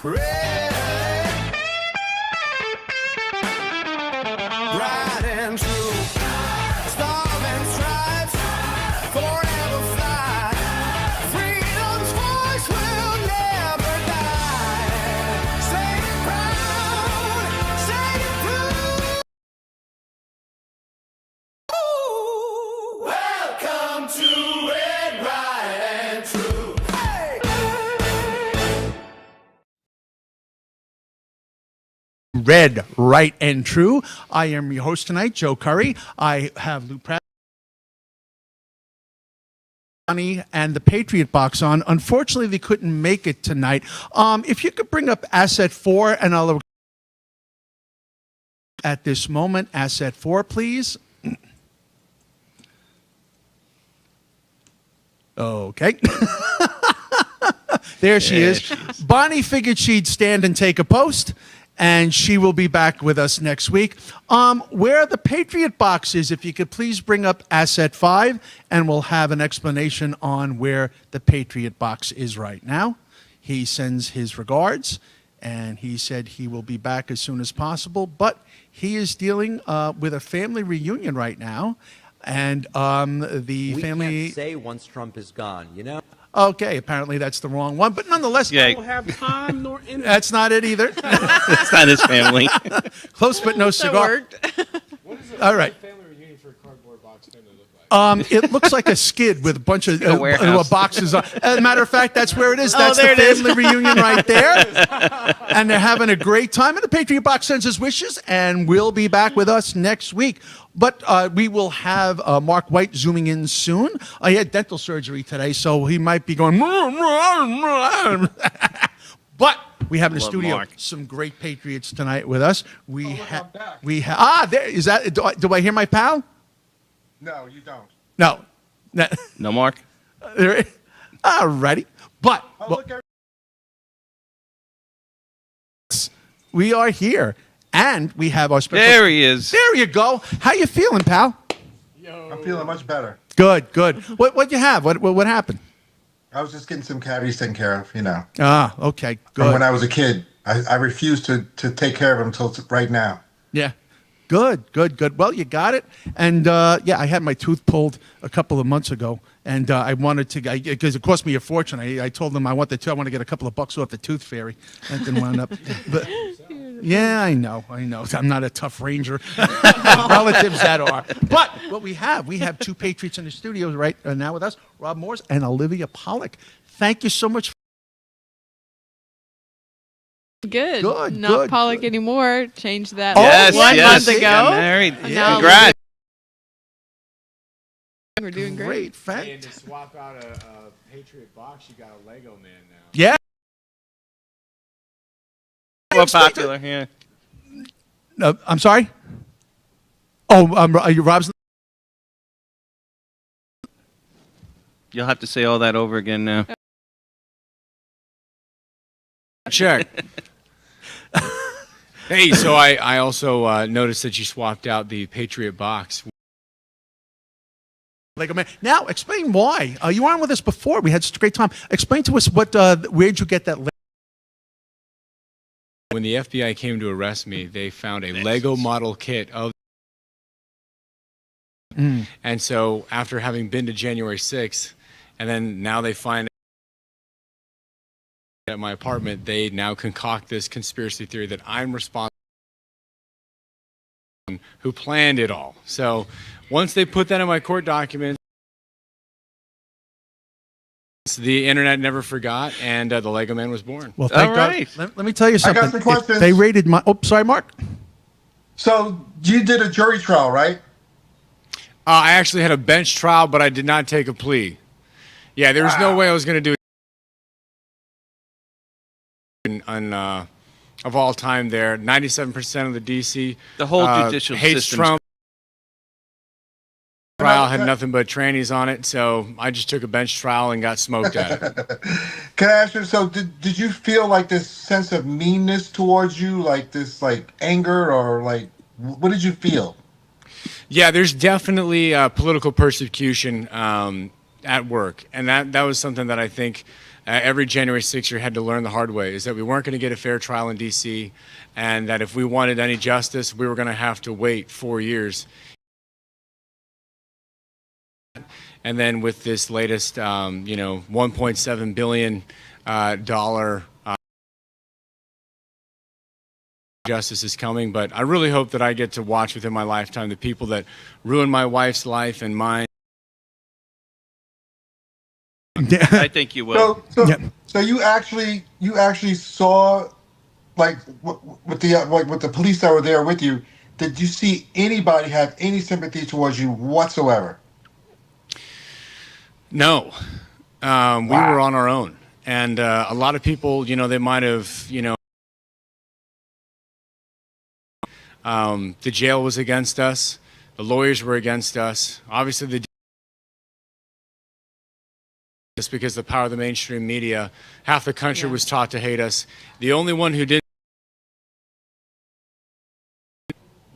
Red, right and true. Stars and stripes, forever fly. Freedom's voice will never die. Say it proud, say it true. Welcome to Red, Right and True. Red, Right, and True. I am your host tonight, Joe Curry. I have Lou Pratt and the Patriot Box on. Unfortunately, they couldn't make it tonight. If you could bring up Asset 4, and I'll at this moment, Asset 4, please. Okay. There she is. Bonnie figured she'd stand and take a post, and she will be back with us next week. Where the Patriot Box is, if you could please bring up Asset 5, and we'll have an explanation on where the Patriot Box is right now. He sends his regards, and he said he will be back as soon as possible, but he is dealing with a family reunion right now, and the We family... can't say once Trump is gone, you know? Okay, apparently that's the wrong one, but nonetheless... Yeah. Don't have time nor energy. That's not it either. It's not his family. Close but no cigar. What is All right. family reunion for a cardboard box family look like? It looks like a skid with a bunch of warehouse. boxes on. As a matter of fact, that's where it is. That's there the it is. family reunion right there. And they're having a great time. And the Patriot Box sends his wishes, and will be back with us next week. But we will have Mark White zooming in soon. He had dental surgery today, so he might be going... But we have in the Love studio Mark. some great Patriots tonight with us. I'm back. There is that. Do I hear my pal? No, you don't. No. No, Mark? All righty. But we are here, and we have our special... There he is. There you go. How you feeling, pal? I'm feeling much better. Good, good. What'd you have? What happened? I was just getting some cavities taken care of, you know. Ah, okay, From good. when I was a kid. I refused to take care of them until right now. Yeah. Good. Well, you got it. And, yeah, I had my tooth pulled a couple of months ago, and I wanted to, because it cost me a fortune. I told them I want to get a couple of bucks off the tooth fairy. That didn't wind up. But, yeah, I know. I'm not a tough ranger. Relatives that are. But what we have two Patriots in the studio right now with us, Rob Morse and Olivia Pollock. Thank you so much. Good. Good, Not good, Pollock good. anymore. Changed that Yes, one yes. month ago. Got married. And now Congrats. we're doing great. Great. And Fact. to swap out a Patriot box, you got a Lego man now. Yeah. More popular here. I'm sorry? Oh, are you Rob's? You'll have to say all that over again now. Check. Hey, so I also noticed that you swapped out the Patriot box. Lego man. Now, explain why. You were on with us before. We had such a great time. Explain to us where'd you get that Lego? When the FBI came to arrest me, they found a Lego model kit of. And so after having been to January 6th, and then now they find at my apartment, they now concoct this conspiracy theory that I'm responsible, who planned it all. So once they put that in my court documents, the internet never forgot, and the Lego Man was born. Well, thank All God. right. Let me tell you something. got some questions. They raided my... Oh, sorry, Mark. So you did a jury trial, right? I actually had a bench trial, but I did not take a plea. Yeah, there was no way I was going to do it. Of all time there, 97% of the D.C. The whole judicial hates system's Trump. Trial had nothing but trannies on it, so I just took a bench trial and got smoked at it. Can I ask you, so did you feel like this sense of meanness towards you, like this like anger, or like what did you feel? Yeah, there's definitely political persecution at work, and that was something that I think every January 6th year had to learn the hard way, is that we weren't going to get a fair trial in D.C., and that if we wanted any justice, we were going to have to wait 4 years. And then with this latest, $1.7 billion justice is coming. But I really hope that I get to watch within my lifetime the people that ruined my wife's life and mine. I think you will. So you actually saw, like, with the police that were there with you. Did you see anybody have any sympathy towards you whatsoever? No, we were on our own, and a lot of people, they might have, the jail was against us, the lawyers were against us. Obviously, just because the power of the mainstream media, half the country was taught to hate us. The only one who didn't.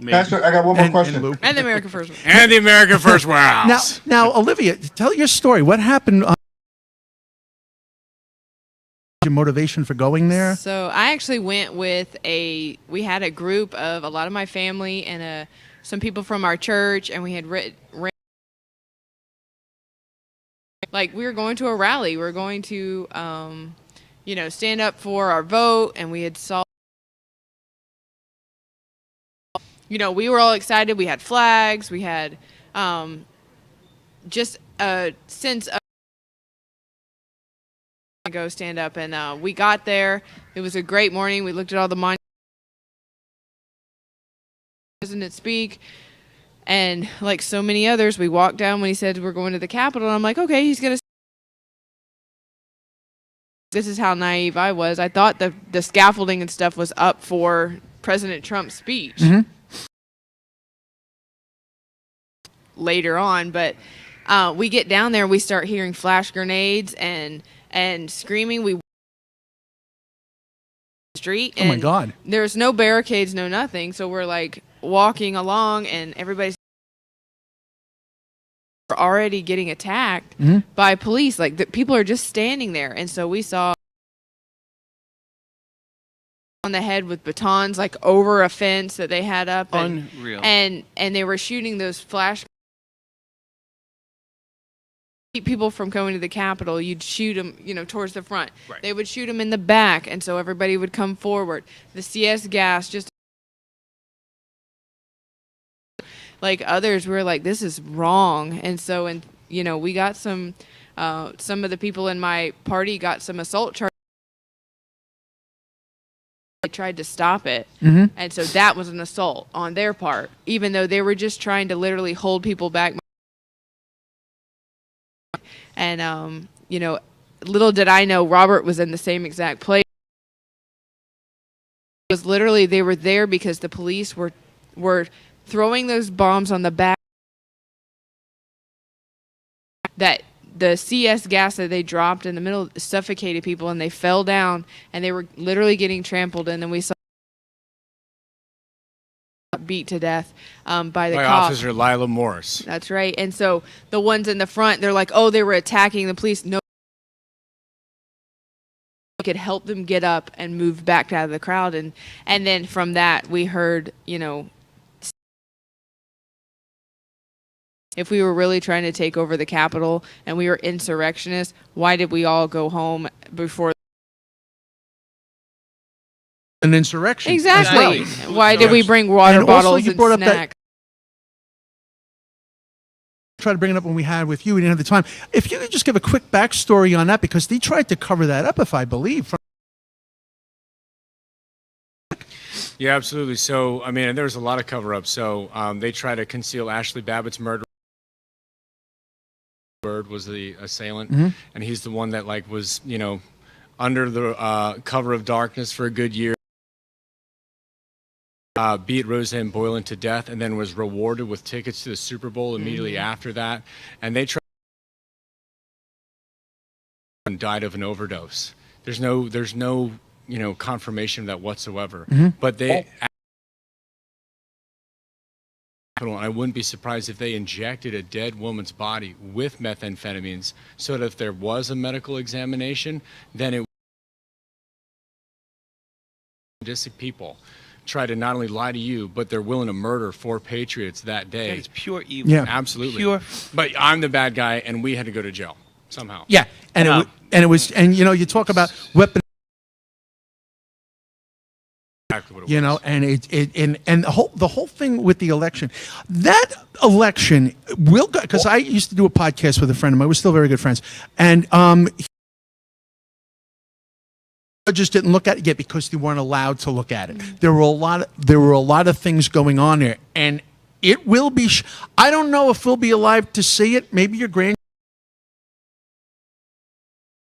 Pastor, I got one more question. And the America First. And the America First Warehouse. Now, Olivia, tell your story. What happened? Your motivation for going there? So I actually went with we had a group of a lot of my family and some people from our church, and we had like we were going to a rally. We were going to, stand up for our vote, and we had saw. We were all excited. We had flags. We had just a sense of go stand up. And we got there. It was a great morning. We looked at all the monuments. President speak. And like so many others, we walked down when he said we're going to the Capitol. And I'm like, okay, he's going to. This is how naive I was. I thought the scaffolding and stuff was up for President Trump's speech. Mm-hmm. Later on, but we get down there, we start hearing flash grenades and screaming. We street. Oh my God! There's no barricades, no nothing. So we're like walking along, and everybody's already getting attacked by police. Like people are just standing there, and so we saw on the head with batons, like over a fence that they had up. Unreal. And they were shooting those flash. People from going to the Capitol, you'd shoot them, towards the front. Right. They would shoot them in the back, and so everybody would come forward. The CS gas, just like others, we were like, this is wrong. And so, we got some of the people in my party got some assault charges. They tried to stop it, and so that was an assault on their part, even though they were just trying to literally hold people back. And, little did I know Robert was in the same exact place. It was literally, they were there because the police were throwing those bombs on the back. That the CS gas that they dropped in the middle suffocated people, and they fell down, and they were literally getting trampled. And then we saw beat to death by the cop. Officer Lila Morris. That's right. And so the ones in the front, they're like, oh, they were attacking the police. No, could help them get up and move back out of the crowd. And then from that, we heard, if we were really trying to take over the Capitol and we were insurrectionists, why did we all go home before an insurrection? Exactly. Exactly. Why did we bring water And bottles also you and brought up that- snacks? Try to bring it up when we had with you. We didn't have the time. If you could just give a quick backstory on that, because they tried to cover that up, if I believe. Yeah, absolutely. So, and there was a lot of cover-up. So they tried to conceal Ashley Babbitt's murder. Bird was the assailant, and he's the one that was, under the cover of darkness for a good year. Beat Roseanne Boylan to death, and then was rewarded with tickets to the Super Bowl immediately after that. And they tried and died of an overdose. There's no confirmation of that whatsoever. But they Capitol, and I wouldn't be surprised if they injected a dead woman's body with methamphetamines so that if there was a medical examination, then it sadistic people try to not only lie to you, but they're willing to murder 4 patriots that day. That is pure evil. Yeah. Absolutely. Pure. But I'm the bad guy, and we had to go to jail somehow. Yeah, and Wow. it was, and you know, you talk about weapon. Exactly what it You know, was. and the whole thing with the election, that election will go, because I used to do a podcast with a friend of mine. We're still very good friends, and judges didn't look at it yet because they weren't allowed to look at it. There were a lot of things going on there, and it will be. I don't know if we'll be alive to see it. Maybe your grand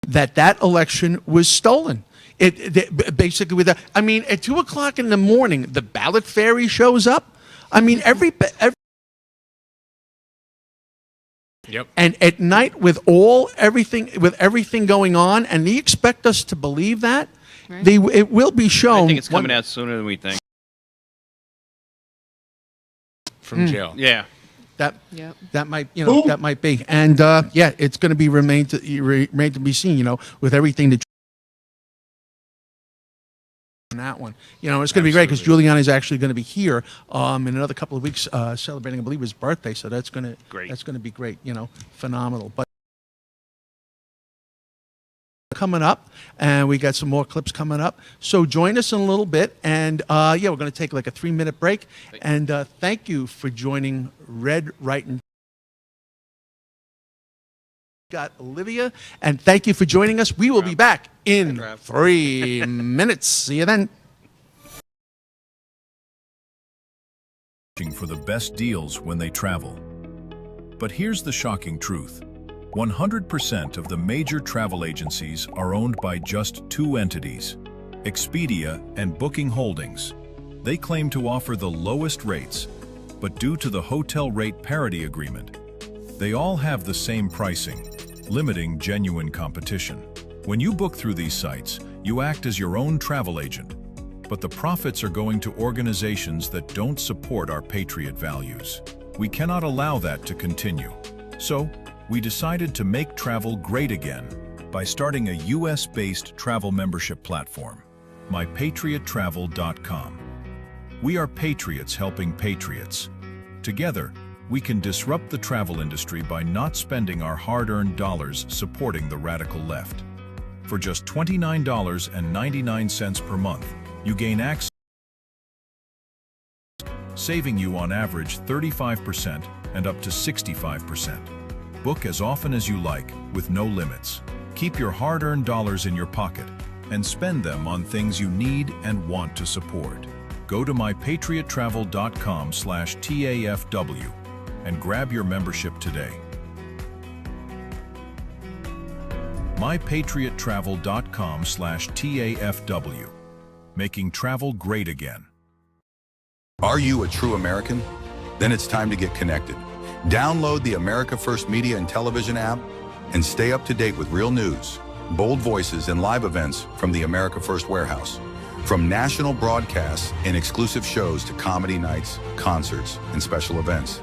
that election was stolen. Basically with that. I mean, at 2:00 in the morning, the ballot fairy shows up. I mean, every Yep. and at night with everything going on, and they expect us to believe that. Right. It will be shown. I think it's coming out sooner than we think. From jail. Yeah. Yep. That might, that might be, and yeah, it's going to be remain to be seen. You know, with everything that on that one, it's going to be great because Absolutely. Giuliani is actually going to be here in another couple of weeks, celebrating, I believe, his birthday. So that's going to be great. Phenomenal. But coming up, and we got some more clips coming up. So join us in a little bit, and yeah, we're going to take like a 3-minute break. And thank you for joining Red, Right, and got Olivia, and thank you for joining us. We will be back in 3 minutes. See you then. For the best deals when they travel. But here's the shocking truth. 100% of the major travel agencies are owned by just 2 entities, Expedia and Booking Holdings. They claim to offer the lowest rates, but due to the hotel rate parity agreement, they all have the same pricing, limiting genuine competition. When you book through these sites, you act as your own travel agent, but the profits are going to organizations that don't support our patriot values. We cannot allow that to continue. So, we decided to make travel great again by starting a US-based travel membership platform, mypatriottravel.com. We are patriots helping patriots. Together, we can disrupt the travel industry by not spending our hard-earned dollars supporting the radical left. For just $29.99 per month, you gain access, saving you on average 35% and up to 65%. Book as often as you like, with no limits. Keep your hard-earned dollars in your pocket and spend them on things you need and want to support. Go to mypatriottravel.com/TAFW and grab your membership today. mypatriottravel.com/TAFW, making travel great again. Are you a true American? Then it's time to get connected. Download the America First Media and Television app and stay up to date with real news, bold voices, and live events from the America First Warehouse. From national broadcasts and exclusive shows to comedy nights, concerts, and special events.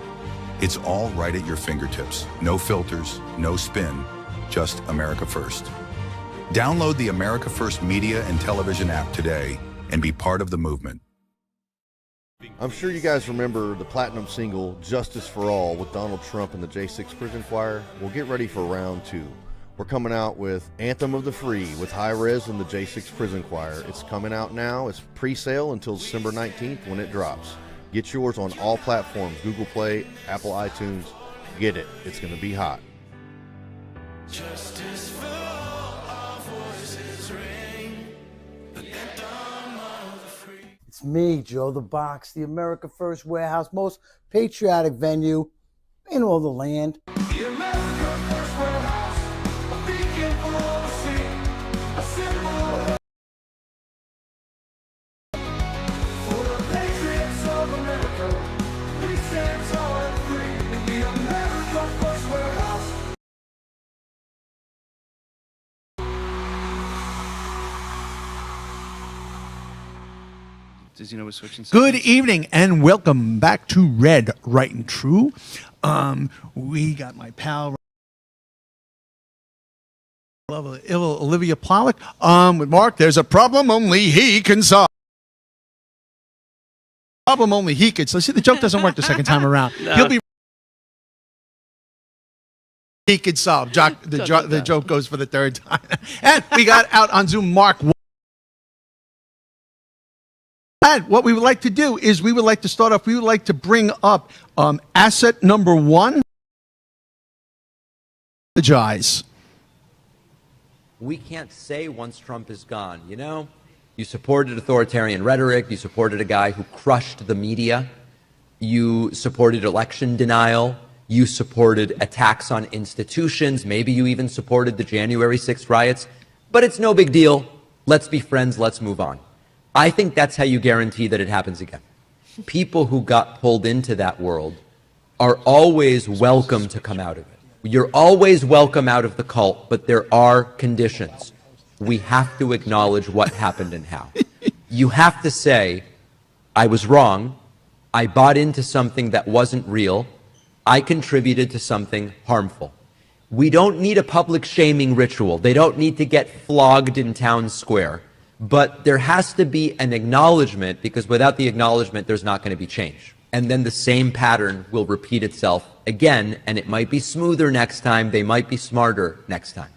It's all right at your fingertips. No filters, no spin, just America First. Download the America First Media and Television app today and be part of the movement. I'm sure you guys remember the platinum single, Justice for All, with Donald Trump and the J6 Prison Choir. Well, get ready for round 2. We're coming out with Anthem of the Free with High Res and the J6 Prison Choir. It's coming out now. It's pre-sale until December 19th when it drops. Get yours on all platforms, Google Play, Apple iTunes. Get it. It's going to be hot. Justice for all, our voices ring. The anthem of the free. It's me, Joe the Box, the America First Warehouse, most patriotic venue in all the land. The America First Warehouse, a beacon for the sea, a symbol for the patriots of America. We stand tall and free in the America First Warehouse. Does he know we're switching? Good segments? evening and welcome back to Red, Right, and True. We got my pal Olivia Pollock with Mark. There's a problem only he can solve. Problem only he could. So see, the joke doesn't work the second time around. No. He'll be. He could solve. The joke goes for the third time. And we got out on Zoom Mark. And what we would like to do is we would like to start off, we would like to bring up asset number one. Apologize. We can't say once Trump is gone, you know? You supported authoritarian rhetoric. You supported a guy who crushed the media. You supported election denial. You supported attacks on institutions. Maybe you even supported the January 6th riots. But it's no big deal. Let's be friends. Let's move on. I think that's how you guarantee that it happens again. People who got pulled into that world are always welcome to come out of it. You're always welcome out of the cult, but there are conditions. We have to acknowledge what happened and how. You have to say, I was wrong. I bought into something that wasn't real. I contributed to something harmful. We don't need a public shaming ritual. They don't need to get flogged in town square. But there has to be an acknowledgement, because without the acknowledgement, there's not going to be change. And then the same pattern will repeat itself again, and it might be smoother next time. They might be smarter next time.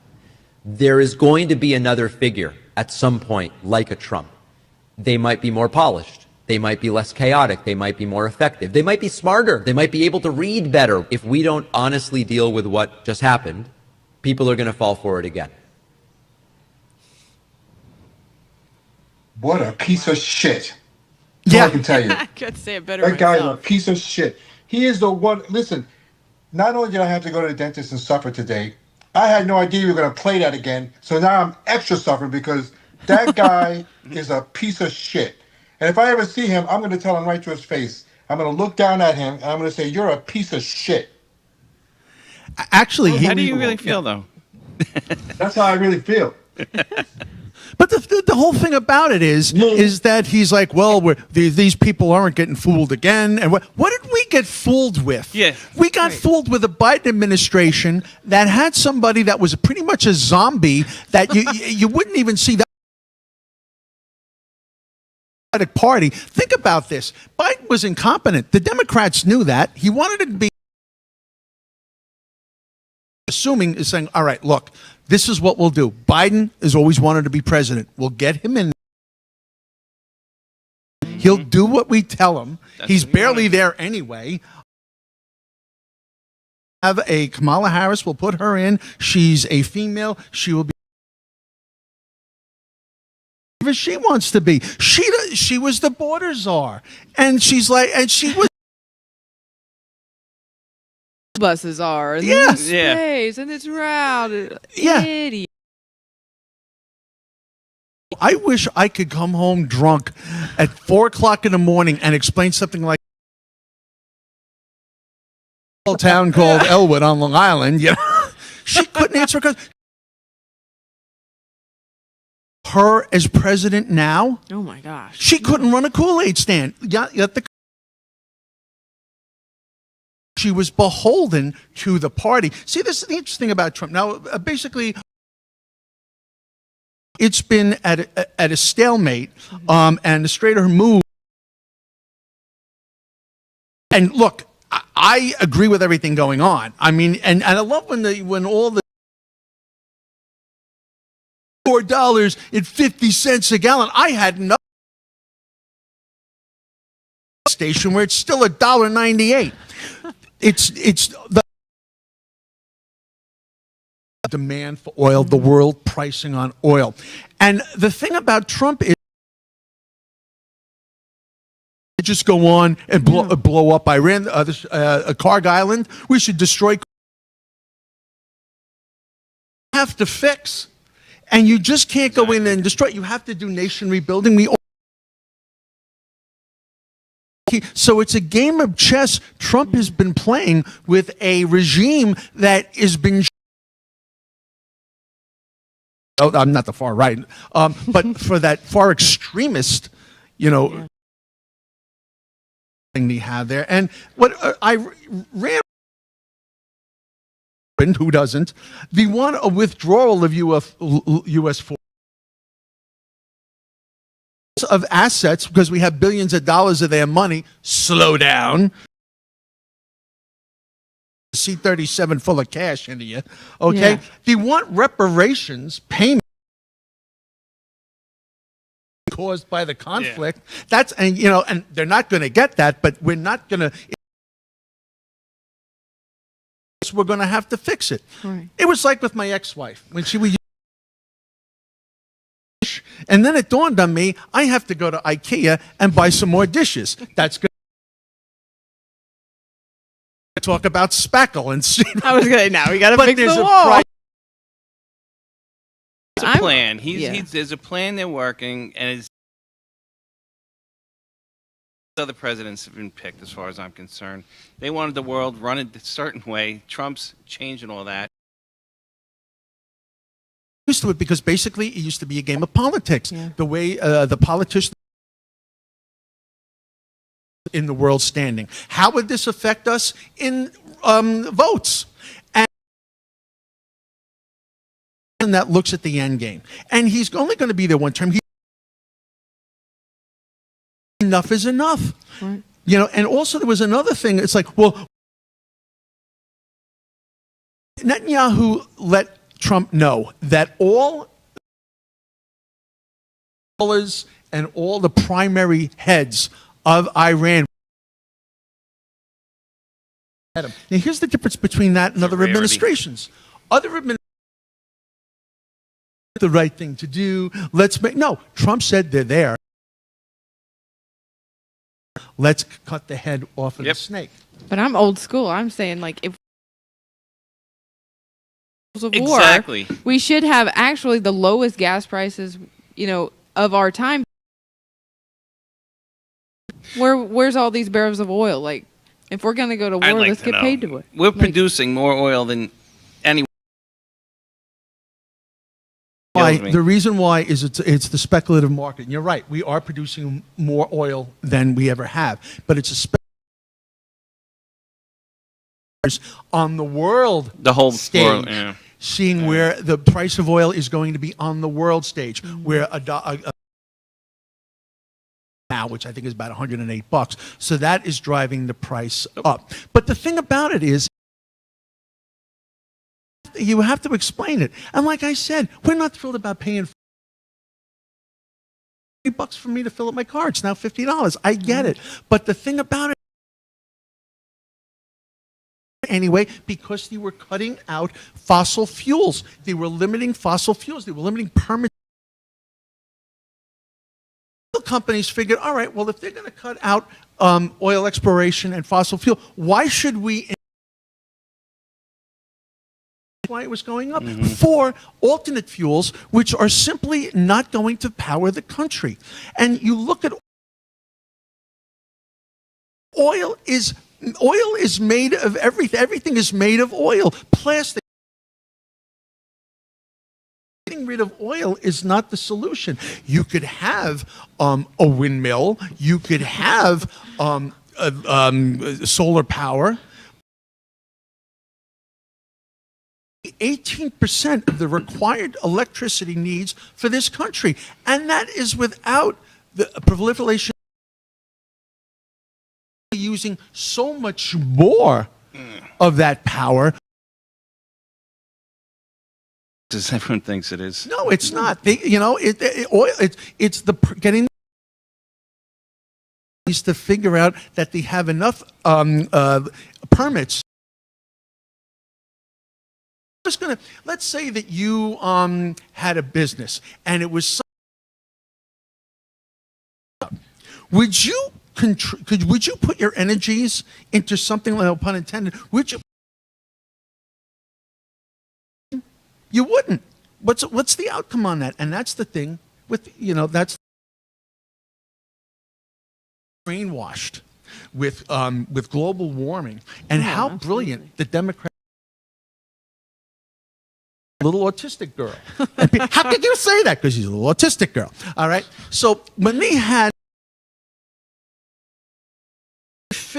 There is going to be another figure at some point, like a Trump. They might be more polished. They might be less chaotic. They might be more effective. They might be smarter. They might be able to read better. If we don't honestly deal with what just happened, people are going to fall for it again. What a piece of shit. Yeah. All I can tell you. I could say it better That guy is a myself. piece of shit. He is the one. Listen, not only did I have to go to the dentist and suffer today, I had no idea you were going to play that again. So now I'm extra suffering because that guy is a piece of shit. And if I ever see him, I'm going to tell him right to his face. I'm going to look down at him and I'm going to say, "You're a piece of shit." Actually, How do you really feel, though? That's how I really feel. But the whole thing about it is that he's like, well, these people aren't getting fooled again. And what did we get fooled with? Yeah. We got fooled with a Biden administration that had somebody that was pretty much a zombie that you wouldn't even see that. Party. Think about this. Biden was incompetent. The Democrats knew that. He wanted to be assuming is saying, all right, look, this is what we'll do. Biden has always wanted to be president. We'll get him in. He'll do what we tell him. He's barely there anyway. Have a Kamala Harris. We'll put her in. She's a female. She will be whatever she wants to be. She was the border czar, and she's like, and she was. Buses are. And Yes. there's Yeah. space, and it's round. Yeah. Idiot. I wish I could come home drunk at 4:00 in the morning and explain something like a town called Elwood on Long Island. You know, she couldn't answer because her as president now, Oh my gosh. she couldn't run a Kool-Aid stand. She was beholden to the party. See, this is the interesting about Trump. Now, basically, it's been at a stalemate, and the straighter move. And look, I agree with everything going on. I mean, and I love when all the $4.50 a gallon. I had no station where it's still $1.98. It's the demand for oil, the world pricing on oil. And the thing about Trump is just go on and blow up Iran, Karg Island. We should destroy. Have to fix. And you just can't go in and destroy. You have to do nation rebuilding. So it's a game of chess Trump has been playing with a regime that has been. Oh, I'm not the far right, but for that far extremist, thing they have there. And what I ran, who doesn't, they want a withdrawal of U.S. forces of assets because we have billions of dollars of their money. Slow down. C-37 full of cash into you. Okay? Yeah. They want reparations, payment caused by the conflict. That's, and you know, and they're not going to get that, but we're not going to, we're going to have to fix it. Right. It was like with my ex-wife when she was, and then it dawned on me, I have to go to IKEA and buy some more dishes. That's good. Talk about spackle and I was gonna. Now we gotta but fix there's the a wall. price. It's a plan. There's a plan they're working, and it's other presidents have been picked, as far as I'm concerned. They wanted the world run a certain way. Trump's changing all that. Used to it because basically it used to be a game of politics. Yeah. The way the politicians in the world standing. How would this affect us in votes? And that looks at the end game. And he's only going to be there one term. Enough is enough. Right. You know, and also there was another thing. It's like, well, Netanyahu let Trump know that all and all the primary heads of Iran. Now, here's the difference between that and other administrations. Other administrations, the right thing to do. No, Trump said they're there. Let's cut the head off of the snake. But I'm old school. I'm saying, like, if of Exactly. war, we should have actually the lowest gas prices, you know, of our time. Where's all these barrels of oil? Like, if we're gonna go to war, let's get paid to it. We're producing more oil than anyone. The reason why is it's the speculative market. And you're right. We are producing more oil than we ever have, but it's a on the world, the whole stage, world, yeah. Seeing where the price of oil is going to be on the world stage, where now, which I think is about $108. So that is driving the price up. But the thing about it is, you have to explain it. And like I said, we're not thrilled about paying $50 for me to fill up my car. It's now $50. I get it. But the thing about it, anyway, because they were cutting out fossil fuels. They were limiting fossil fuels. They were limiting permits. Companies figured, all right, well, if they're going to cut out oil exploration and fossil fuel, why should we? Why it was going up for alternate fuels, which are simply not going to power the country. And you look at oil is made of everything. Everything is made of oil. Plastic. Getting rid of oil is not the solution. You could have a windmill. You could have solar power. 18% of the required electricity needs for this country. And that is without the proliferation using so much more of that power. As everyone thinks it is. No, it's not. Oil. It's the getting to figure out that they have enough permits. Let's say that you had a business and it was. Would you put your energies into something, no pun intended? Would you? You wouldn't. What's the outcome on that? And that's the thing with that's brainwashed with global warming and how brilliant the Democrats. Little autistic girl. How could you say that? Because she's a little autistic girl. All right. So when they had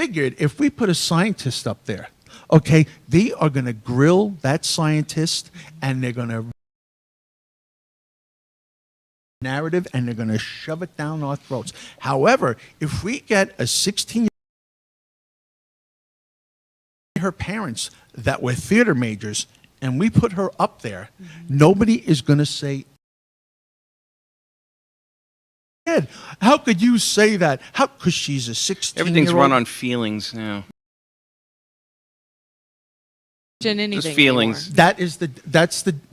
figured if we put a scientist up there, okay, they are going to grill that scientist and they're going to narrative and they're going to shove it down our throats. However, if we get a 16-year-old, her parents that were theater majors, and we put her up there, nobody is going to say, Ed, how could you say that? How? Because she's a 16-year-old. Everything's run on feelings now. Anything Just feelings. anymore.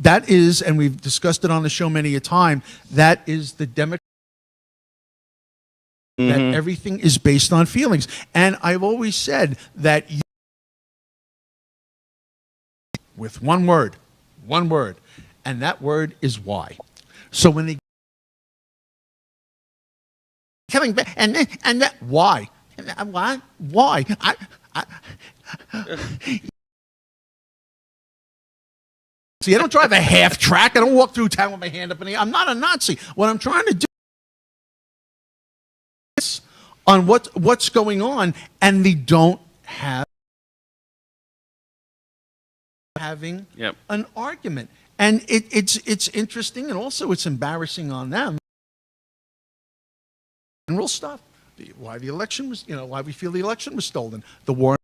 That is, and we've discussed it on the show many a time, that is the Democrat. That everything is based on feelings. And I've always said that with one word, and that word is why. So when they coming back and that why? Why? See, I don't drive a half track. I don't walk through town with my hand up in the air. I'm not a Nazi. What I'm trying to do is on what's going on, and they don't have having an argument. And it's interesting, and also it's embarrassing on them. And real stuff. Why the election was, why we feel the election was stolen. The war.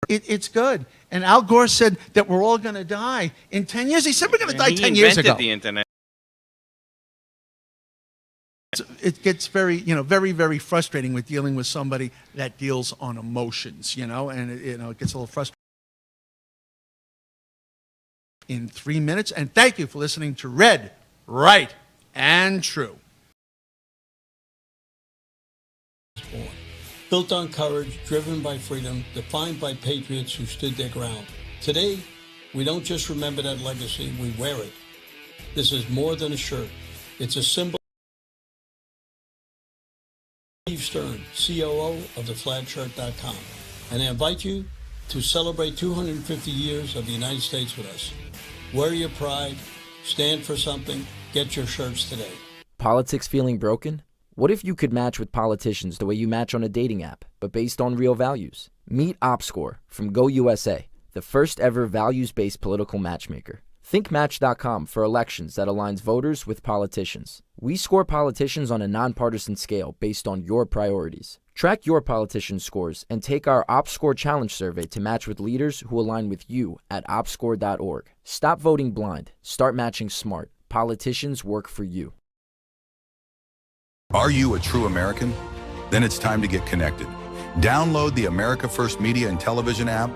It's good. And Al Gore said that we're all going to die in 10 years. He said we're going to die 10 years ago. He invented the internet. It gets very, very, very frustrating with dealing with somebody that deals on emotions, and it gets a little frustrating. In 3 minutes, and thank you for listening to Red, Right, and True. Built on courage, driven by freedom, defined by patriots who stood their ground. Today, we don't just remember that legacy, we wear it. This is more than a shirt. It's a symbol. Steve Stern, COO of theflagshirt.com. And I invite you to celebrate 250 years of the United States with us. Wear your pride, stand for something, get your shirts today. Politics feeling broken? What if you could match with politicians the way you match on a dating app, but based on real values? Meet OpScore from GoUSA, the first ever values-based political matchmaker. Think Match.com for elections that aligns voters with politicians. We score politicians on a nonpartisan scale based on your priorities. Track your politician scores and take our OpScore Challenge survey to match with leaders who align with you at opscore.org. Stop voting blind. Start matching smart. Politicians work for you. Are you a true American? Then it's time to get connected. Download the America First Media and Television app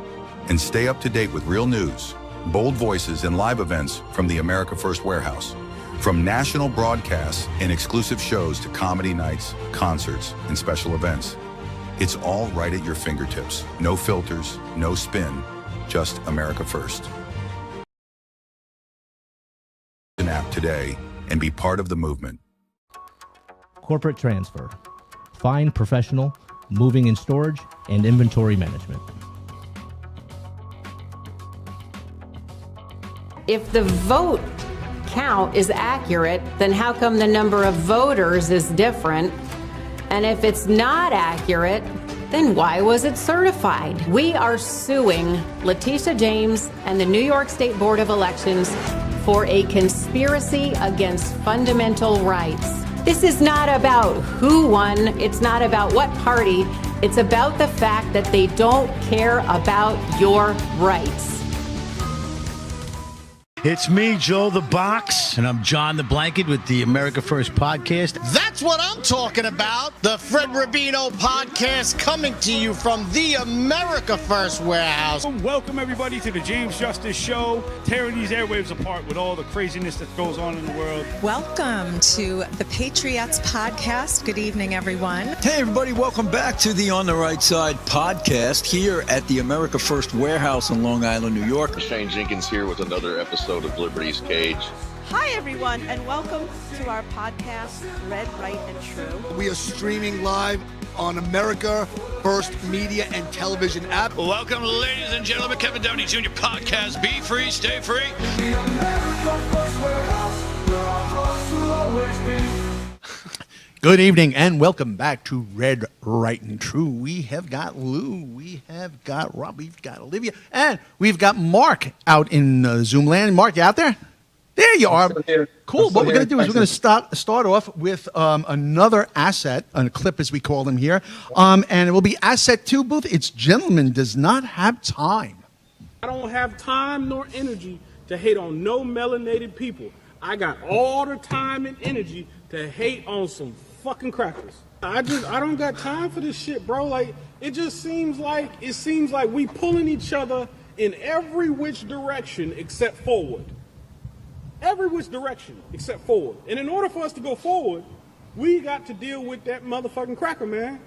and stay up to date with real news, bold voices, and live events from the America First Warehouse. From national broadcasts and exclusive shows to comedy nights, concerts, and special events. It's all right at your fingertips. No filters, no spin, just America First. An app today and be part of the movement. Corporate transfer, fine professional, moving and storage, and inventory management. If the vote count is accurate, then how come the number of voters is different? And if it's not accurate, then why was it certified? We are suing Letitia James and the New York State Board of Elections for a conspiracy against fundamental rights. This is not about who won. It's not about what party. It's about the fact that they don't care about your rights. It's me, Joe the Box, and I'm John the Blanket with the America First podcast. That's what I'm talking about. The Fred Rubino podcast coming to you from the America First Warehouse. Welcome, everybody, to the James Justice Show, tearing these airwaves apart with all the craziness that goes on in the world. Welcome to the Patriots podcast. Good evening, everyone. Hey, everybody. Welcome back to the On the Right Side podcast here at the America First Warehouse in Long Island, New York. Shane Jenkins here with another episode of Liberty's Cage. Hi, everyone, and welcome to our podcast, Red, Right, and True. We are streaming live on America First Media and Television app. Welcome, ladies and gentlemen, Kevin Downey Jr. podcast. Be free, stay free. The America First Warehouse, where our hearts will always be. Good evening and welcome back to Red, Right, and True. We have got Lou, we have got Rob, we've got Olivia, and we've got Mark out in Zoom land. Mark, you out there? There you are. Cool. What we're going to do is we're going to start off with another asset, a clip as we call them here, and it will be Asset 2 booth. It's Gentleman Does Not Have Time. I don't have time nor energy to hate on no melanated people. I got all the time and energy to hate on some fucking crackers. I don't got time for this shit, bro. Like, it seems like we pulling each other in every which direction except forward. Every which direction except forward. And in order for us to go forward, we got to deal with that motherfucking cracker, man.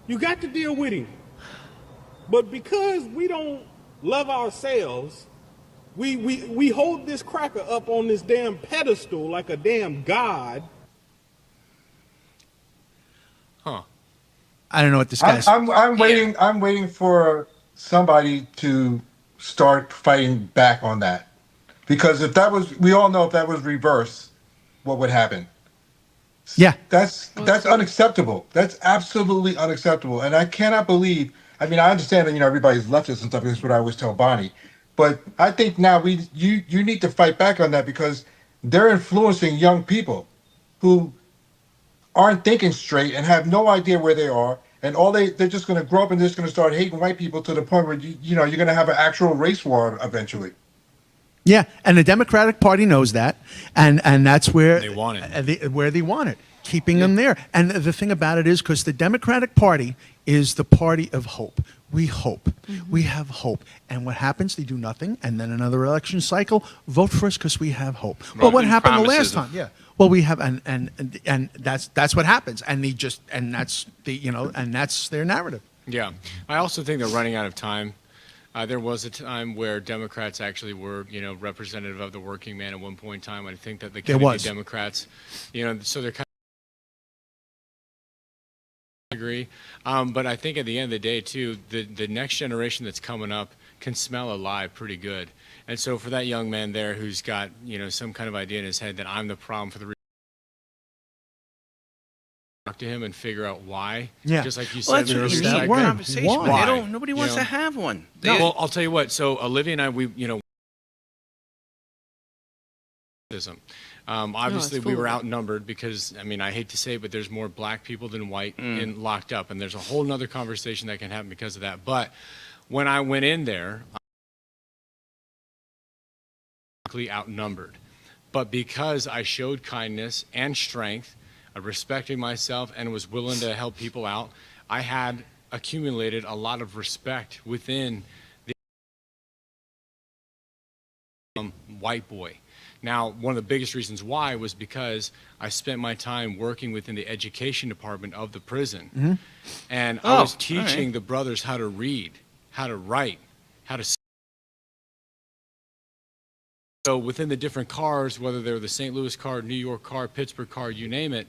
You got to deal with him. But because we don't love ourselves, we hold this cracker up on this damn pedestal like a damn god. Huh. I don't know what this guy's... I'm waiting for somebody to start fighting back on that. Because if that was, we all know if that was reverse, what would happen? Yeah. That's unacceptable. That's absolutely unacceptable. And I cannot believe, I mean, I understand that, everybody's leftist and stuff. That's what I always tell Bonnie. But I think now you need to fight back on that because they're influencing young people who aren't thinking straight and have no idea where they are. And they're just going to grow up and they're just going to start hating white people to the point where, you're going to have an actual race war eventually. Yeah, and the Democratic Party knows that, and that's where they want it. Where they want it, keeping them there. And the thing about it is, because the Democratic Party is the party of hope. We hope. Mm-hmm. We have hope. And what happens? They do nothing, and then another election cycle. Vote for us because we have hope. Well, what happened the last time? Yeah. Well, we have, and that's what happens, and that's their narrative. Yeah, I also think they're running out of time. There was a time where Democrats actually were, representative of the working man at one point in time. I think that the Kennedy Democrats, so they're kind of agree. But I think at the end of the day, too, the next generation that's coming up can smell a lie pretty good. And so for that young man there who's got, some kind of idea in his head that I'm the problem for the talk to him and figure out why. Yeah. Just like you Well, said. that's what you need, conversation. Why? Nobody wants to have one. Well, I'll tell you what. So Olivia and I, obviously we were outnumbered because, I hate to say it, but there's more black people than white locked up. And there's a whole nother conversation that can happen because of that. But when I went in there, outnumbered. But because I showed kindness and strength, I respected myself and was willing to help people out, I had accumulated a lot of respect within the white boy. Now, one of the biggest reasons why was because I spent my time working within the education department of the prison. Mm-hmm. And I was teaching the brothers how to read, how to write, how to... So within the different cars, whether they were the St. Louis car, New York car, Pittsburgh car, you name it,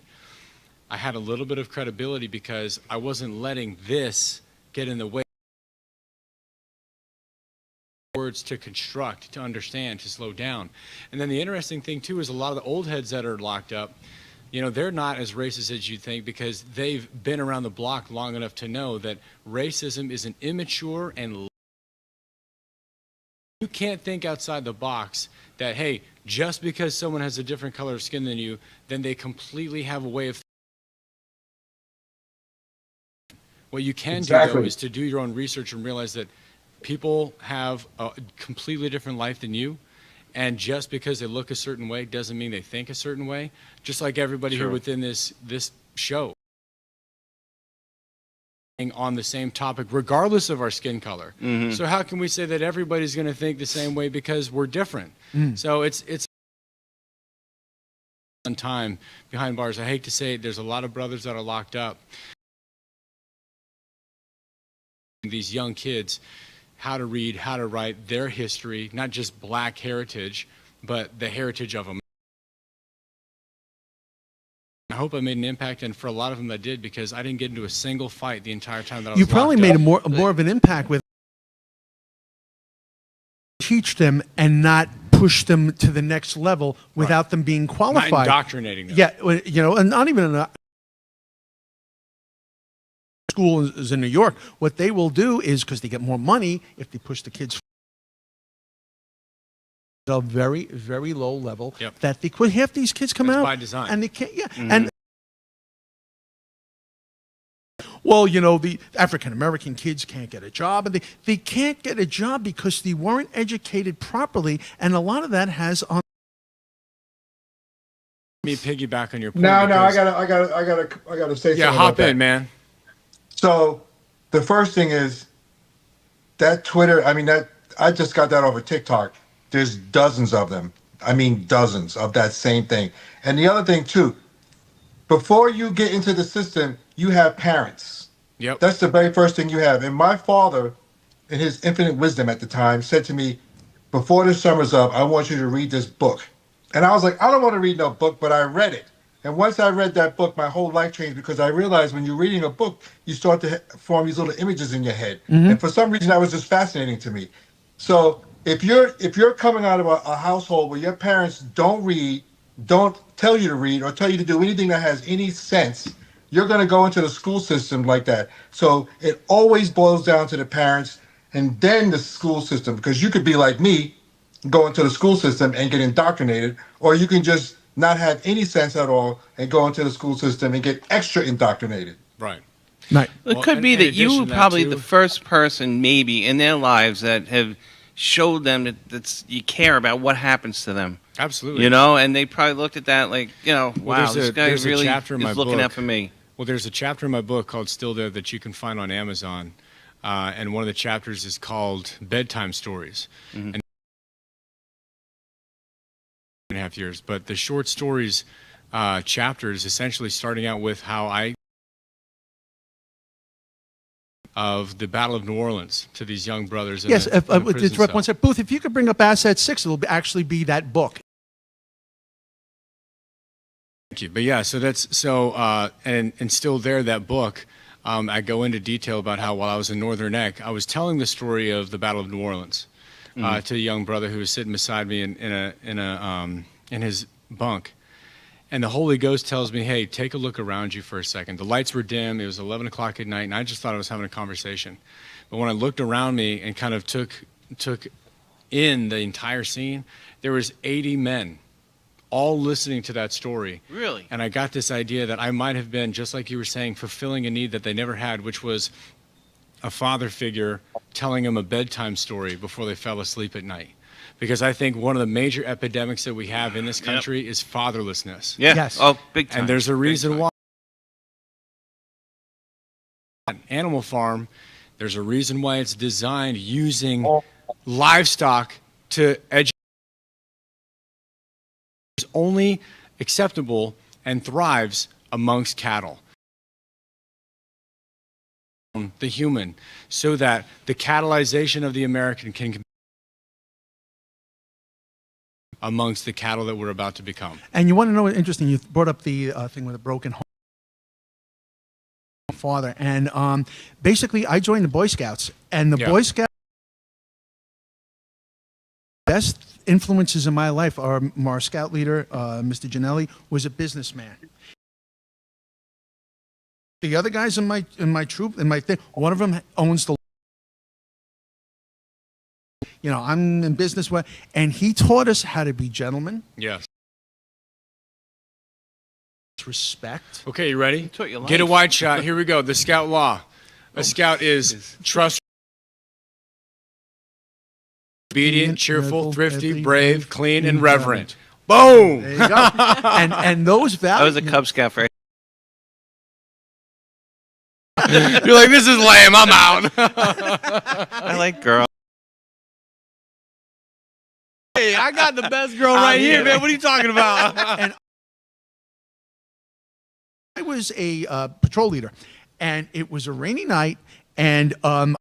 I had a little bit of credibility because I wasn't letting this get in the way. Words to construct, to understand, to slow down. And then the interesting thing too is a lot of the old heads that are locked up, they're not as racist as you think because they've been around the block long enough to know that racism is an immature and you can't think outside the box that, hey, just because someone has a different color of skin than you, then they completely have a way of thinking. What you can do, though, is to do your own research and realize that people have a completely different life than you, and just because they look a certain way doesn't mean they think a certain way, just like everybody here within this show. On the same topic, regardless of our skin color. Mm-hmm. So how can we say that everybody's going to think the same way because we're different? So it's on time behind bars. I hate to say it, there's a lot of brothers that are locked up. These young kids, how to read, how to write, their history, not just black heritage, but the heritage of them. I hope I made an impact, and for a lot of them I did, because I didn't get into a single fight the entire time that I was You probably locked made up. more of an impact with teach them and not push them to the next level without them being qualified. Not indoctrinating them. Yeah, and not even school is in New York. What they will do is, because they get more money if they push the kids at a very, very low level, that they could half these kids come That's out by design. and they can't. Yeah, and well, you know, the African American kids can't get a job, and they can't get a job because they weren't educated properly, and a lot of that has on. Let me piggyback on your point. No, I because- gotta say something. Yeah, hop about that. in, man. So, the first thing is that Twitter. I mean, that I just got that over TikTok. There's dozens of them. I mean, dozens of that same thing. And the other thing too, before you get into the system, you have parents. Yep. That's the very first thing you have. And my father, in his infinite wisdom at the time, said to me, before the summer's up, I want you to read this book. And I was like, I don't want to read no book, but I read it. And once I read that book, my whole life changed because I realized when you're reading a book, you start to form these little images in your head. And for some reason, that was just fascinating to me. So if you're coming out of a household where your parents don't read, don't tell you to read, or tell you to do anything that has any sense, you're going to go into the school system like that. So it always boils down to the parents and then the school system, because you could be like me, go into the school system and get indoctrinated, or you can just not have any sense at all and go into the school system and get extra indoctrinated. Right. Right. It could be that you were probably the first person, maybe, in their lives that have showed them that you care about what happens to them. Absolutely. You know, and they probably looked at that like, you know, wow, this guy there's really a chapter in my is looking book. out for me. Well, there's a chapter in my book called Still There that you can find on Amazon. And one of the chapters is called Bedtime Stories. And 2.5 years. But the short stories chapter is essentially starting out with how I of the Battle of New Orleans to these young brothers. Yes, in the prison interrupt cell. one second. Booth, if you could bring up Asset 6, it'll actually be that book. Thank you. But yeah, so that's and Still There, that book. I go into detail about how while I was in Northern Neck, I was telling the story of the Battle of New Orleans to a young brother who was sitting beside me in his bunk. And the Holy Ghost tells me, hey, take a look around you for a second. The lights were dim. It was 11 o'clock at night, and I just thought I was having a conversation. But when I looked around me and kind of took in the entire scene, there was 80 men all listening to that story. Really? And I got this idea that I might have been, just like you were saying, fulfilling a need that they never had, which was a father figure telling them a bedtime story before they fell asleep at night. Because I think one of the major epidemics that we have in this country is fatherlessness. Yeah. Yes. Oh, big time. And there's a reason why. Animal Farm, there's a reason why it's designed using livestock to educate. It's only acceptable and thrives amongst cattle. The human, so that the catalyzation of the American can amongst the cattle that we're about to become. And you want to know what's interesting? You brought up the thing with a broken home father. And basically, I joined the Boy Scouts. And the Boy Scouts, best influences in my life are our scout leader, Mr. Janelli, was a businessman. The other guys in my troop, in my thing, one of them owns the. You know, I'm in business, and he taught us how to be gentlemen. Yes. Respect. Okay, you ready? Taught you life. Get a wide shot. Here we go. The Scout Law. A Scout is trust, obedient, cheerful, thrifty, brave, clean, and reverent. Boom! There you go. and those values. I was a Cub Scout for. You're like, this is lame. I'm out. I like girls. Hey, I got the best girl right here, man. What are you talking about? And I was a patrol leader, and it was a rainy night, and it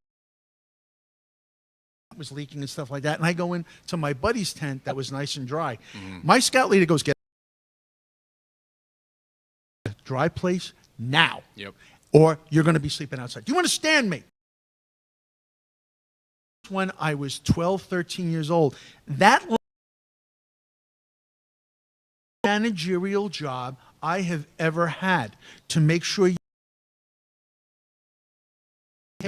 was leaking and stuff like that. And I go into my buddy's tent that was nice and dry. My scout leader goes, "Get a dry place now, or you're going to be sleeping outside. Do you understand me?" When I was 12, 13 years old, that managerial job I have ever had to make sure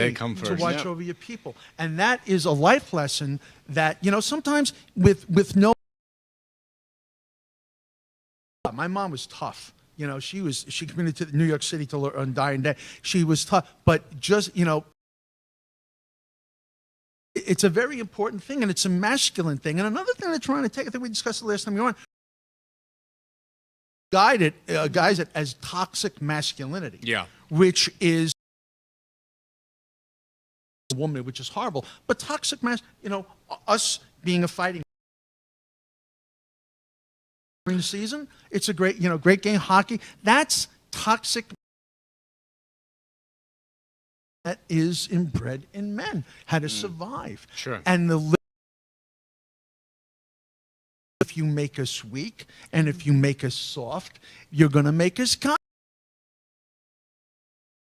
They come to first. watch Yep. over your people. And that is a life lesson that, sometimes with no... My mom was tough. She committed to New York City till her dying day. She was tough, but just, it's a very important thing, and it's a masculine thing. And another thing they're trying to take, I think we discussed it last time you were on, guys it as toxic masculinity. Yeah. Which is a woman, which is horrible. But toxic us being a fighting during the season, it's a great, great game. Hockey, that's toxic. That is inbred in men, how to survive. Sure. And if you make us weak, and if you make us soft, you're going to make us kind.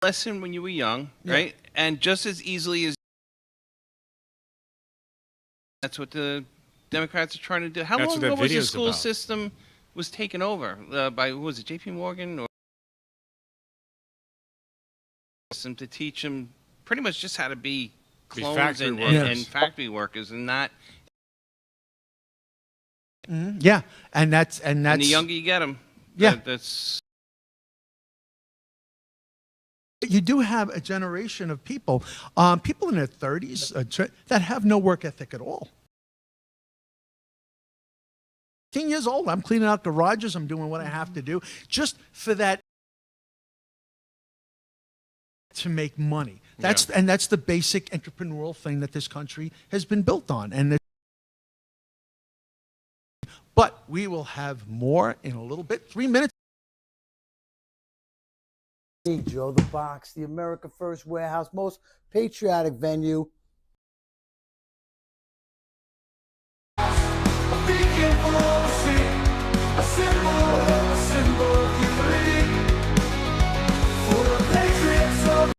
Lesson when you were young, right? And just as easily as that's what the Democrats are trying to do. How That's long what that ago was the video's school about. system was taken over by, who was it, J.P. Morgan? Or system to teach them pretty much just how to be clones factory and workers. factory workers, and not. Yeah, and that's And the younger you get them, Yeah. that's. You do have a generation of people, people in their 30s, that have no work ethic at all. 10 years old, I'm cleaning out garages, I'm doing what I have to do, just for that, to make money. And that's the basic entrepreneurial thing that this country has been built on. But we will have more in a little bit. 3 minutes. Hey, Joe, the Box, the America First Warehouse, most patriotic venue. A beacon for all to see, a symbol of unity. For the patriots of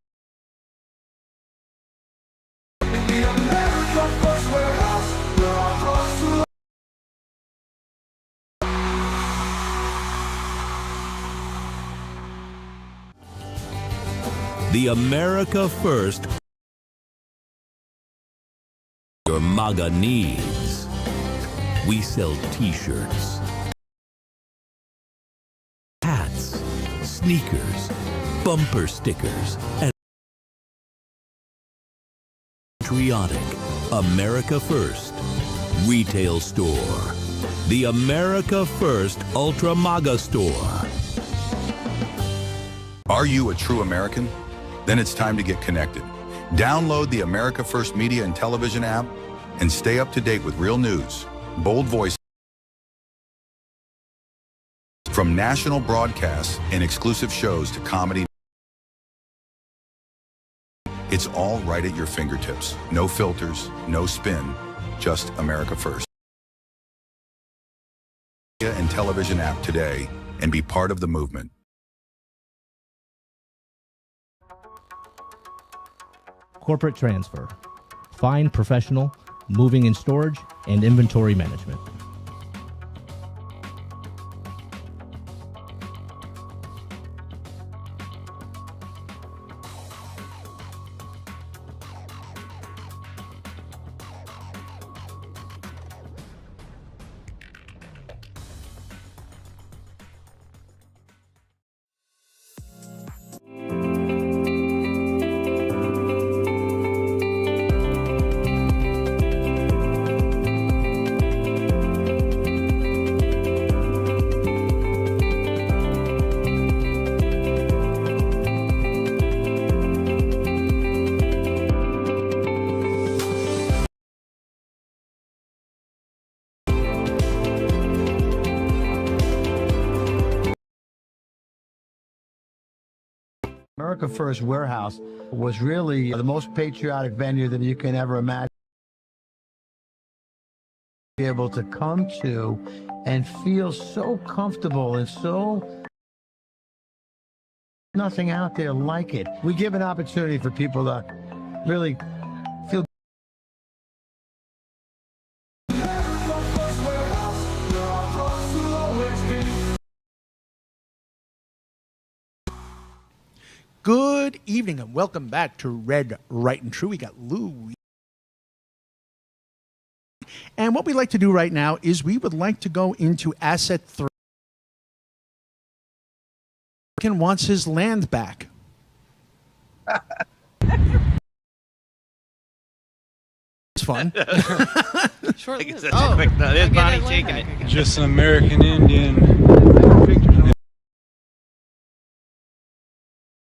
in the America First Warehouse, where our hearts will. The America First your MAGA needs. We sell t-shirts, hats, sneakers, bumper stickers, and patriotic America First retail store. The America First Ultra MAGA store. Are you a true American? Then it's time to get connected. Download the America First Media and Television app and stay up to date with real news, bold voices, from national broadcasts and exclusive shows to comedy. It's all right at your fingertips. No filters, no spin, just America First. Media and Television app today and be part of the movement. Corporate transfer. Fine professional, moving and storage, and inventory management. America First Warehouse was really the most patriotic venue that you can ever imagine. Be able to come to and feel so comfortable and so nothing out there like it. We give an opportunity for people to really feel. Good evening and welcome back to Red, Right, and True. We got Lou. And what we like to do right now is we would like to go into asset 3. American wants his land back. It's fun. I guess that's a quick. There's Bonnie taking it. Just an American Indian.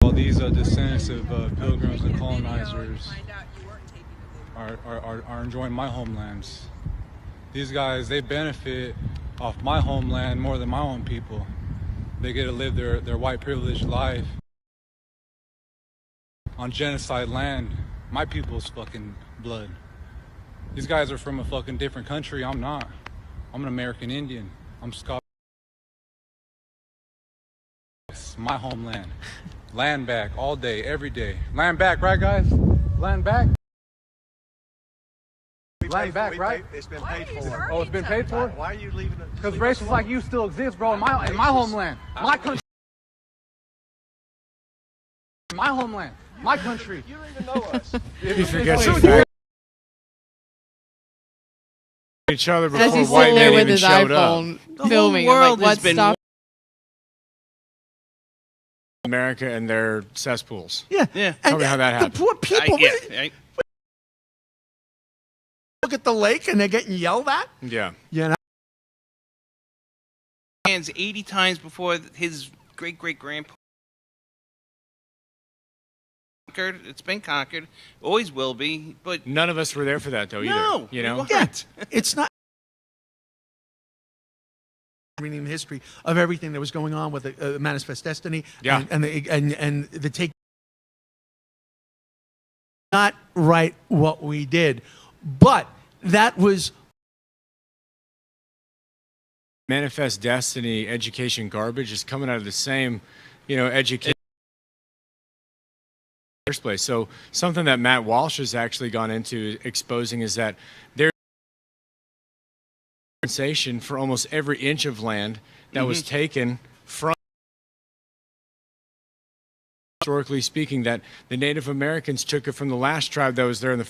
All these descendants of pilgrims and colonizers are enjoying my homelands. These guys, they benefit off my homeland more than my own people. They get to live their white privileged life on genocide land, my people's fucking blood. These guys are from a fucking different country. I'm not. I'm an American Indian. I'm Scottish. It's my homeland. Land back all day, every day. Land back, right, guys? Land back. Land back, right? It's been paid for. Oh, it's been paid for? Why are you leaving it? Because races like you still exist, bro, in my homeland. My country. My homeland. My country. You don't even know us. He forgets the fact each other before As he's white sitting there men with even his showed iPhone up. filming. The whole world I'm like, has been stop? America and their cesspools. Yeah. Tell me how that happened. The poor people. I Look at the lake and they're getting yelled at. Yeah. You know? hands 80 times before his great-great-grandpa. It's been conquered, always will be, but none of us were there for that, though, either. No, you know? Yeah, it's not reading the history of everything that was going on with the Manifest Destiny. Yeah. And the take. Not right what we did, but that was Manifest Destiny education garbage is coming out of the same, education. First place. So something that Matt Walsh has actually gone into exposing is that there's compensation for almost every inch of land that was taken from, historically speaking, that the Native Americans took it from the last tribe that was there in the.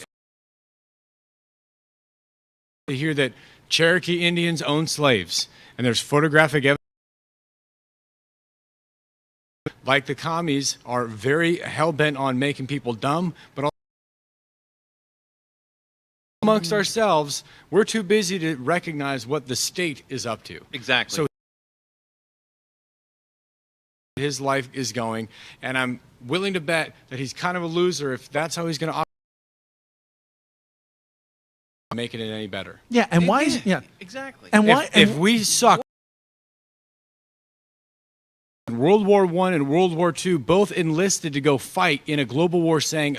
To hear that Cherokee Indians owned slaves, and there's photographic evidence. Like the commies are very hell-bent on making people dumb, but also amongst ourselves, we're too busy to recognize what the state is up to. Exactly. So his life is going, and I'm willing to bet that he's kind of a loser if that's how he's going to make it any better. Yeah, and why is exactly. And why if we suck. World War I and World War II both enlisted to go fight in a global war, saying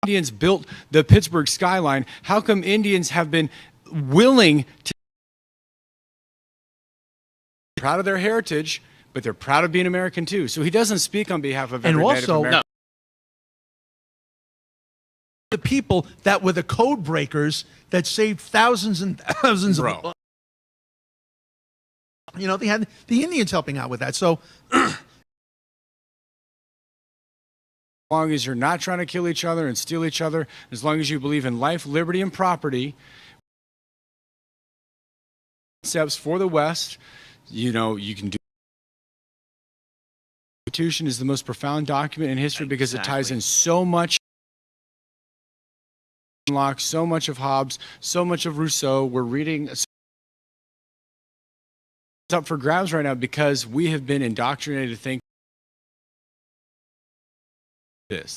Indians built the Pittsburgh skyline. How come Indians have been willing to be proud of their heritage, but they're proud of being American too? So he doesn't speak on behalf of every Native American. The people that were the code breakers that saved thousands and thousands of. They had the Indians helping out with that. So, as long as you're not trying to kill each other and steal each other, as long as you believe in life, liberty, and property, concepts for the West, you can do. The Constitution is the most profound document in history because it ties in so much. Locke, so much of Hobbes, so much of Rousseau. We're reading. Up for grabs right now because we have been indoctrinated to think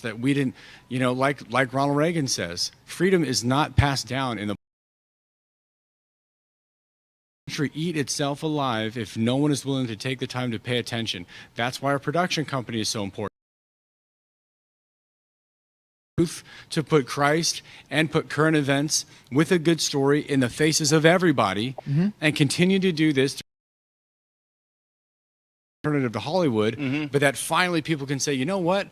that we didn't, like Ronald Reagan says, freedom is not passed down in the country. Eat itself alive if no one is willing to take the time to pay attention. That's why our production company is so important. To put Christ and put current events with a good story in the faces of everybody and continue to do this. Alternative to Hollywood, but that finally people can say, you know what?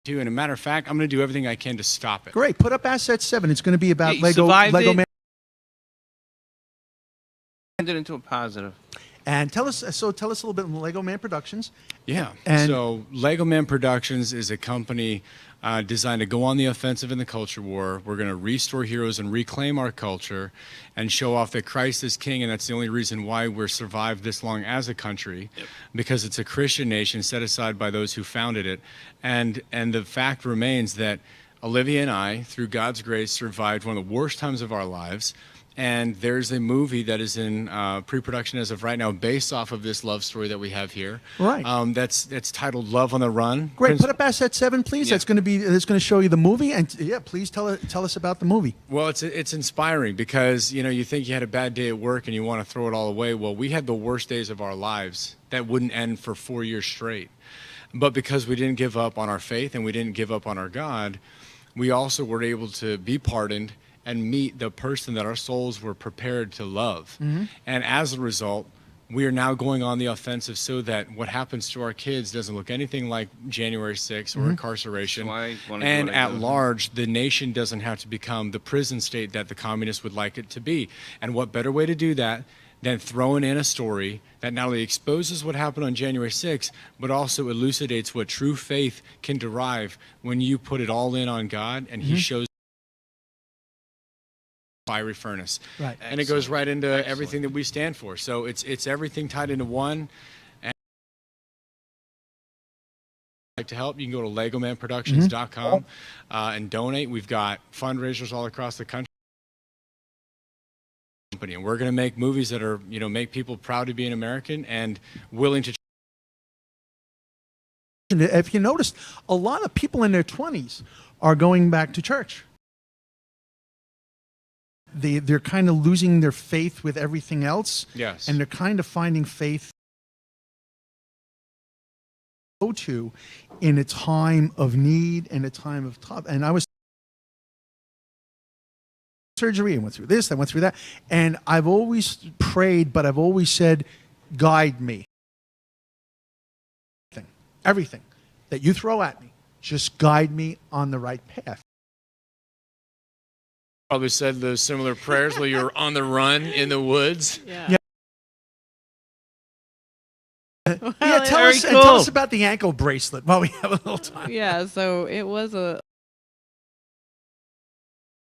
And a matter of fact, I'm going to do everything I can to stop it. Great. Put up Asset 7. It's going to be about Lego survived Man. Turned it into a positive. And tell us a little bit on Lego Man Productions. Yeah. And So Lego Man Productions is a company designed to go on the offensive in the culture war. We're going to restore heroes and reclaim our culture and show off that Christ is king, and that's the only reason why we're survived this long as a country, because it's a Christian nation set aside by those who founded it. And the fact remains that Olivia and I, through God's grace, survived one of the worst times of our lives. And there's a movie that is in pre-production as of right now, based off of this love story that we have here. Right. That's titled Love on the Run. Great. Put up Asset 7, please. Yeah. That's going to show you the movie. And yeah, please tell us about the movie. Well, it's inspiring because, you think you had a bad day at work and you want to throw it all away. Well, we had the worst days of our lives that wouldn't end for 4 years straight. But because we didn't give up on our faith and we didn't give up on our God, we also were able to be pardoned and meet the person that our souls were prepared to love. Mm-hmm. And as a result, we are now going on the offensive so that what happens to our kids doesn't look anything like January 6th or Mhm. incarceration. That's why I wanna And do what I at do. large, the nation doesn't have to become the prison state that the communists would like it to be. And what better way to do that than throwing in a story that not only exposes what happened on January 6th, but also elucidates what true faith can derive when you put it all in on God and He Mhm. shows fiery furnace. Right. And it goes right into everything that we stand for. So it's everything tied into one. And if you'd like to help, you can go to legomanproductions.com and donate. We've got fundraisers all across the country. And we're going to make movies that are, make people proud to be an American and willing to. If you noticed, a lot of people in their 20s are going back to church. They're kind of losing their faith with everything else. Yes. And they're kind of finding faith go to in a time of need and a time of tough. And I was surgery and went through this, I went through that. And I've always prayed, but I've always said, guide me. Everything that you throw at me, just guide me on the right path. Probably said those similar prayers while you were on the run in the woods. Yeah. Well, Yeah, tell very us, cool. and tell us about the ankle bracelet while we have a little time. Yeah, so it was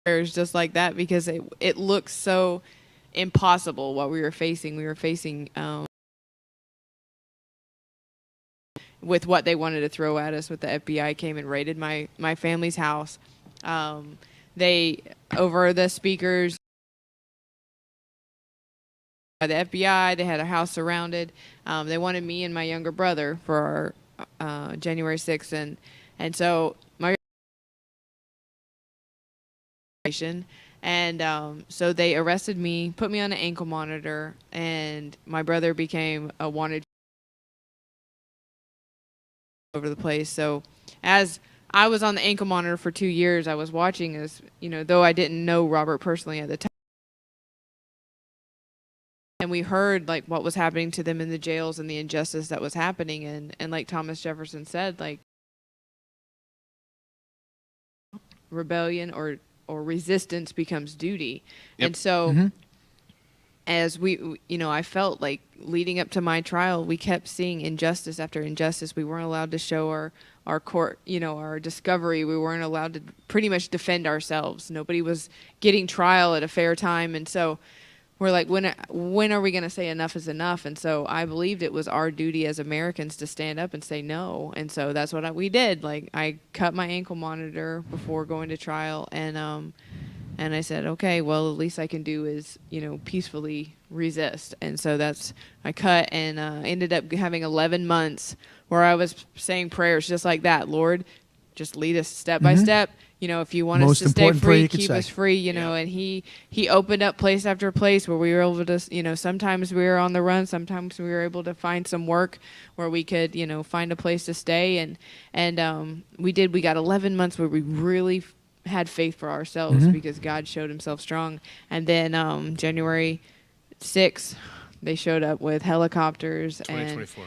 prayers just like that because it looks so impossible what we were facing. We were facing with what they wanted to throw at us. With the FBI came and raided my family's house. They over the speakers. By the FBI, they had a house surrounded. They wanted me and my younger brother for our January 6th, and so my and so they arrested me, put me on an ankle monitor, and my brother became a wanted over the place. So as I was on the ankle monitor for 2 years, I was watching as, though I didn't know Robert personally at the time. And we heard like what was happening to them in the jails and the injustice that was happening. And like Thomas Jefferson said, like rebellion or resistance becomes duty. Yep. And so as I felt like leading up to my trial, we kept seeing injustice after injustice. We weren't allowed to show our court, our discovery. We weren't allowed to pretty much defend ourselves. Nobody was getting trial at a fair time. And so we're like, when are we going to say enough is enough? And so I believed it was our duty as Americans to stand up and say no. And so that's what we did. Like I cut my ankle monitor before going to trial, and I said, okay, well, the least I can do is, peacefully resist. And so I cut and ended up having 11 months where I was saying prayers just like that. Lord, just lead us step by step. If you want us to stay free, keep us free, and he opened up place after place where we were able to, sometimes we were on the run, sometimes we were able to find some work where we could, find a place to stay. And we got 11 months where we really had faith for ourselves because God showed himself strong. And then January 6th, they showed up with helicopters. 2024.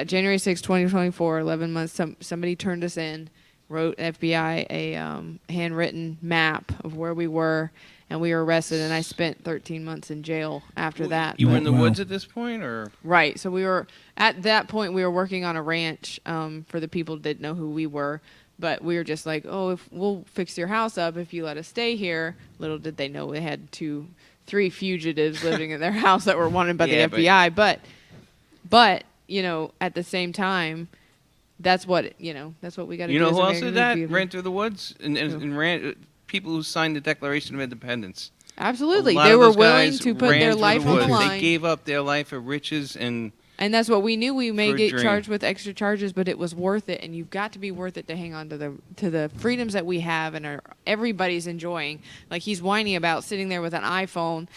January 6th, 2024, 11 months. Somebody turned us in wrote FBI a handwritten map of where we were, and we were arrested, and I spent 13 months in jail after that. You were in the woods at this point, or? Right. So we were, at that point, we were working on a ranch for the people that didn't know who we were. But we were just like, oh, if we'll fix your house up if you let us stay here. Little did they know they had 3 fugitives living in their house that were wanted by the FBI. But you know, at the same time, that's what we got to do. You know as who else American did that? people. Ran through the woods and ran. People who signed the Declaration of Independence. Absolutely, A lot they of were those willing guys to put ran their through life the on the woods. line. They gave up their life of riches And that's what we knew. We may for a get dream. charged with extra charges, but it was worth it. And you've got to be worth it to hang on to the freedoms that we have and everybody's enjoying. Like he's whining about sitting there with an iPhone.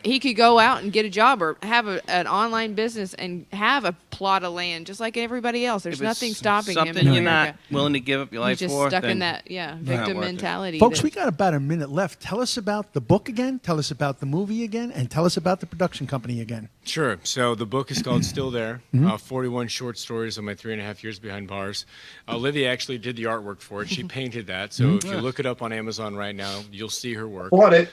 He could go out and get a job or have an online business and have a plot of land just like everybody else. There's If it's nothing stopping him. something in you're America. not willing to give up your life He's just for, stuck then in that victim worth it. mentality. Folks, that- we got about a minute left. Tell us about the book again. Tell us about the movie again, and tell us about the production company again. Sure. So the book is called Still There, 41 short stories of my 3.5 years behind bars. Olivia actually did the artwork for it. She painted that. So if you look it up on Amazon right now, you'll see her work. Bought it.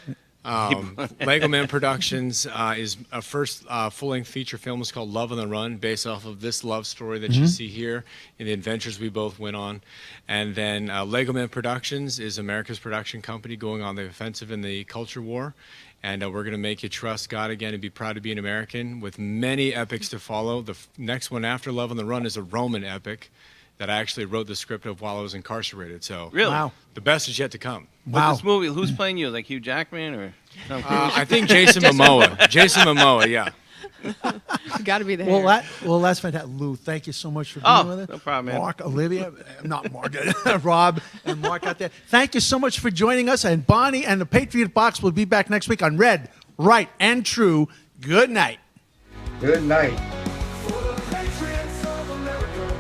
Lego Man Productions is a first full-length feature film. It's called Love on the Run, based off of this love story that you see here and the adventures we both went on. And then Lego Man Productions is America's production company going on the offensive in the culture war. And we're going to make you trust God again and be proud to be an American, with many epics to follow. The next one after Love on the Run is a Roman epic that I actually wrote the script of while I was incarcerated. So Really? Wow. the best is yet to come. With this movie, who's playing you? Like Hugh Jackman or? Tom Cruise? I think Jason Momoa. Jason Momoa, yeah. got to be there. Well, that's fantastic. Lou, thank you so much for being with us. No problem, man. Mark, Olivia, not Mark, Rob, and Mark out there. Thank you so much for joining us. And Bonnie and the Patriot Box will be back next week on Red, Right, and True. Good night. Good night. For the patriots of America,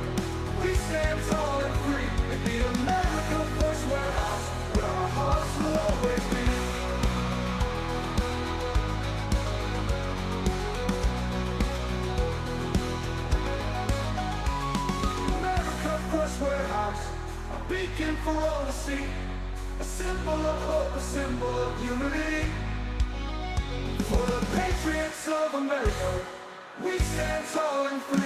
we stand tall and free in the America First Warehouse, where our hearts will always be. America First Warehouse, a beacon for all to see, a symbol of hope, a symbol of unity. For the patriots of America, we stand tall and free.